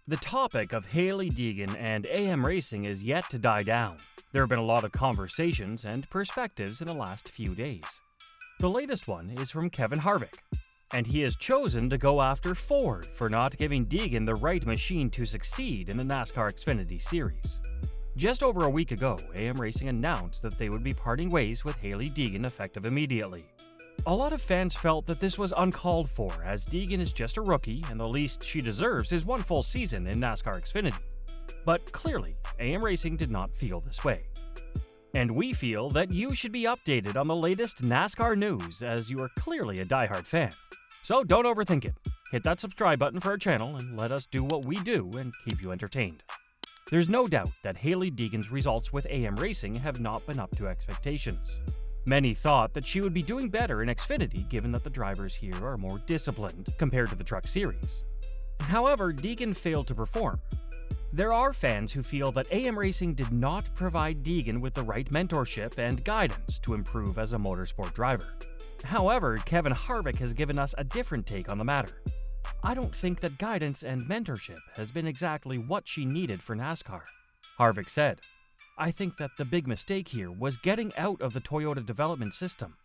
The topic of Hailie Deegan and AM racing is yet to die down. There have been a lot of conversations and perspectives in the last few days. The latest one is from Kevin Harvick, and he has chosen to go after Ford for not giving Deegan the right machine to succeed in the NASCAR Xfinity series. Just over a week ago, AM Racing announced that they would be parting ways with Hailie Deegan effective immediately. A lot of fans felt that this was uncalled for, as Deegan is just a rookie and the least she deserves is one full season in NASCAR Xfinity. But clearly, AM Racing did not feel this way. And we feel that you should be updated on the latest NASCAR news, as you are clearly a diehard fan. So don't overthink it. Hit that subscribe button for our channel and let us do what we do and keep you entertained. There's no doubt that Hailie Deegan's results with AM Racing have not been up to expectations. Many thought that she would be doing better in Xfinity, given that the drivers here are more disciplined compared to the Truck Series. However, Deegan failed to perform. There are fans who feel that AM Racing did not provide Deegan with the right mentorship and guidance to improve as a motorsport driver. However, Kevin Harvick has given us a different take on the matter. I don't think that guidance and mentorship has been exactly what she needed for NASCAR. Harvick said, "I think that the big mistake here was getting out of the Toyota development system.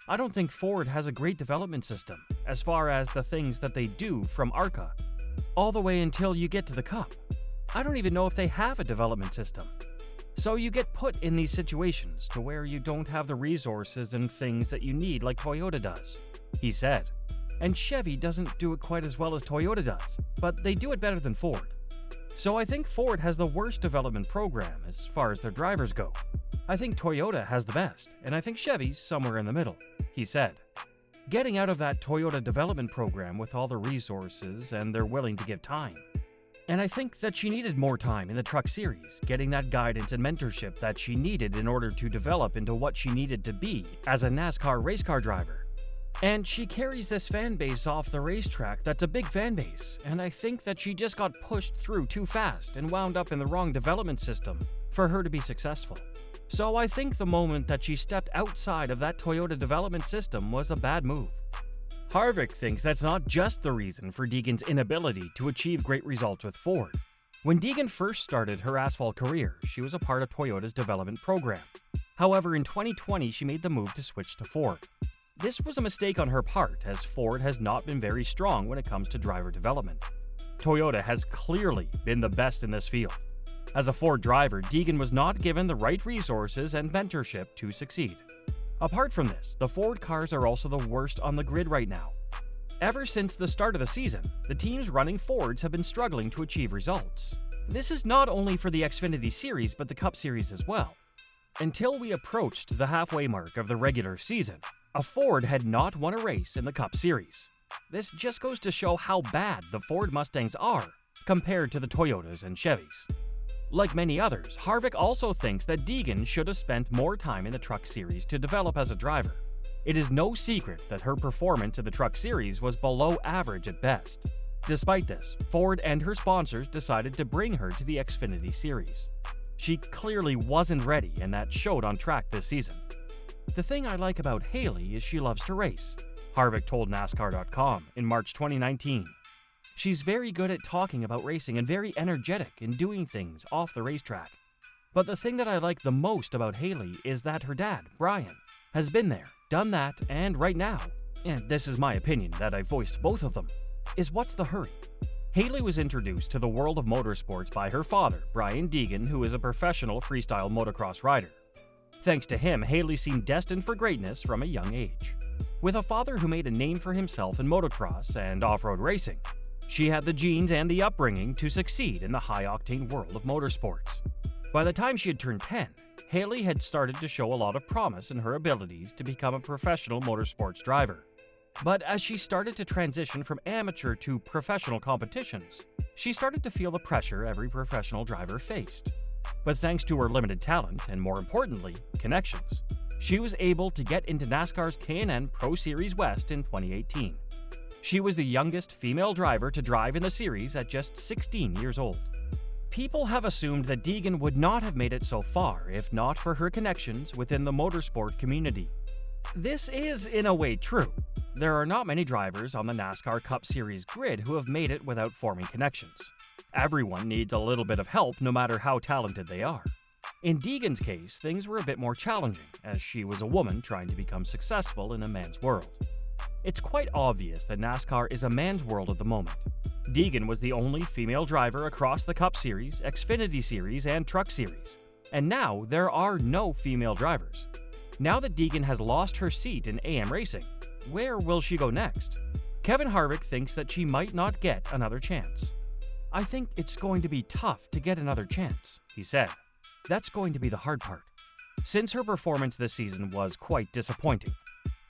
I don't think Ford has a great development system, as far as the things that they do from ARCA, all the way until you get to the Cup. I don't even know if they have a development system. So you get put in these situations to where you don't have the resources and things that you need like Toyota does," he said. And Chevy doesn't do it quite as well as Toyota does, but they do it better than Ford. So I think Ford has the worst development program as far as their drivers go. I think Toyota has the best, and I think Chevy's somewhere in the middle, he said. Getting out of that Toyota development program with all the resources and they're willing to give time. And I think that she needed more time in the Truck Series, getting that guidance and mentorship that she needed in order to develop into what she needed to be as a NASCAR race car driver. And she carries this fan base off the racetrack that's a big fan base, and I think that she just got pushed through too fast and wound up in the wrong development system for her to be successful. So I think the moment that she stepped outside of that Toyota development system was a bad move. Harvick thinks that's not just the reason for Deegan's inability to achieve great results with Ford. When Deegan first started her asphalt career, she was a part of Toyota's development program. However, in 2020, she made the move to switch to Ford. This was a mistake on her part, as Ford has not been very strong when it comes to driver development. Toyota has clearly been the best in this field. As a Ford driver, Deegan was not given the right resources and mentorship to succeed. Apart from this, the Ford cars are also the worst on the grid right now. Ever since the start of the season, the teams running Fords have been struggling to achieve results. This is not only for the Xfinity Series, but the Cup Series as well. Until we approached the halfway mark of the regular season, a Ford had not won a race in the Cup Series. This just goes to show how bad the Ford Mustangs are compared to the Toyotas and Chevys. Like many others, Harvick also thinks that Deegan should have spent more time in the Truck Series to develop as a driver. It is no secret that her performance in the Truck Series was below average at best. Despite this, Ford and her sponsors decided to bring her to the Xfinity Series. She clearly wasn't ready, and that showed on track this season. "The thing I like about Hailie is she loves to race," Harvick told NASCAR.com in March 2019. "She's very good at talking about racing and very energetic in doing things off the racetrack. But the thing that I like the most about Hailie is that her dad, Brian, has been there, done that, and right now, and this is my opinion that I've voiced both of them, is what's the hurry?" Hailie was introduced to the world of motorsports by her father, Brian Deegan, who is a professional freestyle motocross rider. Thanks to him, Hailie seemed destined for greatness from a young age. With a father who made a name for himself in motocross and off-road racing, she had the genes and the upbringing to succeed in the high-octane world of motorsports. By the time she had turned 10, Hailie had started to show a lot of promise in her abilities to become a professional motorsports driver. But as she started to transition from amateur to professional competitions, she started to feel the pressure every professional driver faced. But thanks to her limited talent, and more importantly, connections, she was able to get into NASCAR's K&N Pro Series West in 2018. She was the youngest female driver to drive in the series at just 16 years old. People have assumed that Deegan would not have made it so far if not for her connections within the motorsport community. This is, in a way, true. There are not many drivers on the NASCAR Cup Series grid who have made it without forming connections. everyone needs a little bit of help no matter how talented they are. In Deegan's case, things were a bit more challenging, as she was a woman trying to become successful in a man's world. It's quite obvious that NASCAR is a man's world at the moment. Deegan was the only female driver across the Cup Series, Xfinity Series, and Truck Series. And now there are no female drivers. Now that Deegan has lost her seat in AM Racing, where will she go next? Kevin Harvick thinks that she might not get another chance. "I think it's going to be tough to get another chance," he said. "That's going to be the hard part." Since her performance this season was quite disappointing,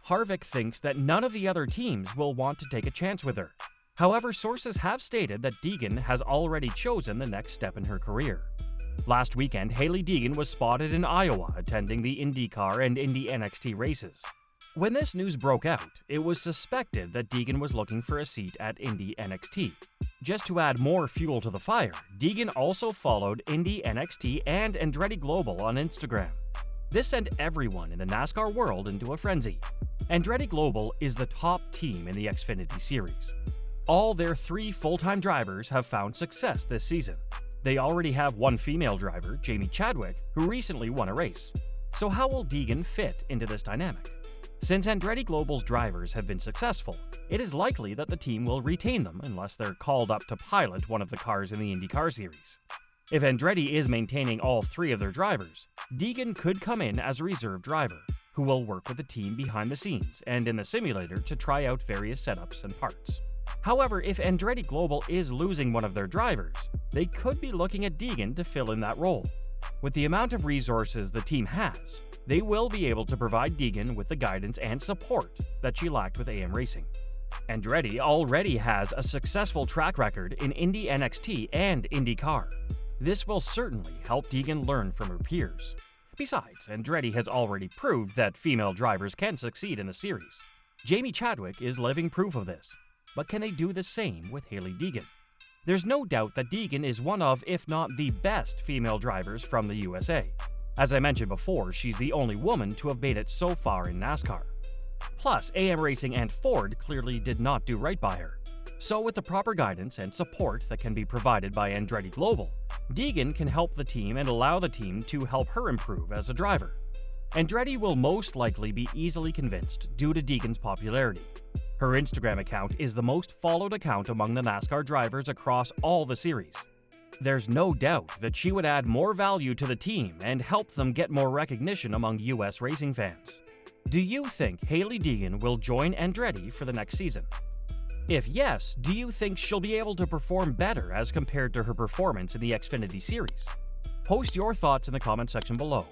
Harvick thinks that none of the other teams will want to take a chance with her. However, sources have stated that Deegan has already chosen the next step in her career. Last weekend, Hailie Deegan was spotted in Iowa attending the IndyCar and Indy NXT races. When this news broke out, it was suspected that Deegan was looking for a seat at Indy NXT. Just to add more fuel to the fire, Deegan also followed Indy NXT and Andretti Global on Instagram. This sent everyone in the NASCAR world into a frenzy. Andretti Global is the top team in the Xfinity Series. All their 3 full-time drivers have found success this season. They already have one female driver, Jamie Chadwick, who recently won a race. So how will Deegan fit into this dynamic? Since Andretti Global's drivers have been successful, it is likely that the team will retain them unless they're called up to pilot one of the cars in the IndyCar Series. If Andretti is maintaining all 3 of their drivers, Deegan could come in as a reserve driver, who will work with the team behind the scenes and in the simulator to try out various setups and parts. However, if Andretti Global is losing one of their drivers, they could be looking at Deegan to fill in that role. With the amount of resources the team has, they will be able to provide Deegan with the guidance and support that she lacked with AM Racing. Andretti already has a successful track record in Indy NXT and IndyCar. This will certainly help Deegan learn from her peers. Besides, Andretti has already proved that female drivers can succeed in the series. Jamie Chadwick is living proof of this. But can they do the same with Hailie Deegan? There's no doubt that Deegan is one of, if not the best, female drivers from the USA. As I mentioned before, she's the only woman to have made it so far in NASCAR. Plus, AM Racing and Ford clearly did not do right by her. So with the proper guidance and support that can be provided by Andretti Global, Deegan can help the team and allow the team to help her improve as a driver. Andretti will most likely be easily convinced due to Deegan's popularity. Her Instagram account is the most followed account among the NASCAR drivers across all the series. There's no doubt that she would add more value to the team and help them get more recognition among US racing fans. Do you think Hailie Deegan will join Andretti for the next season? If yes, do you think she'll be able to perform better as compared to her performance in the Xfinity Series? Post your thoughts in the comment section below.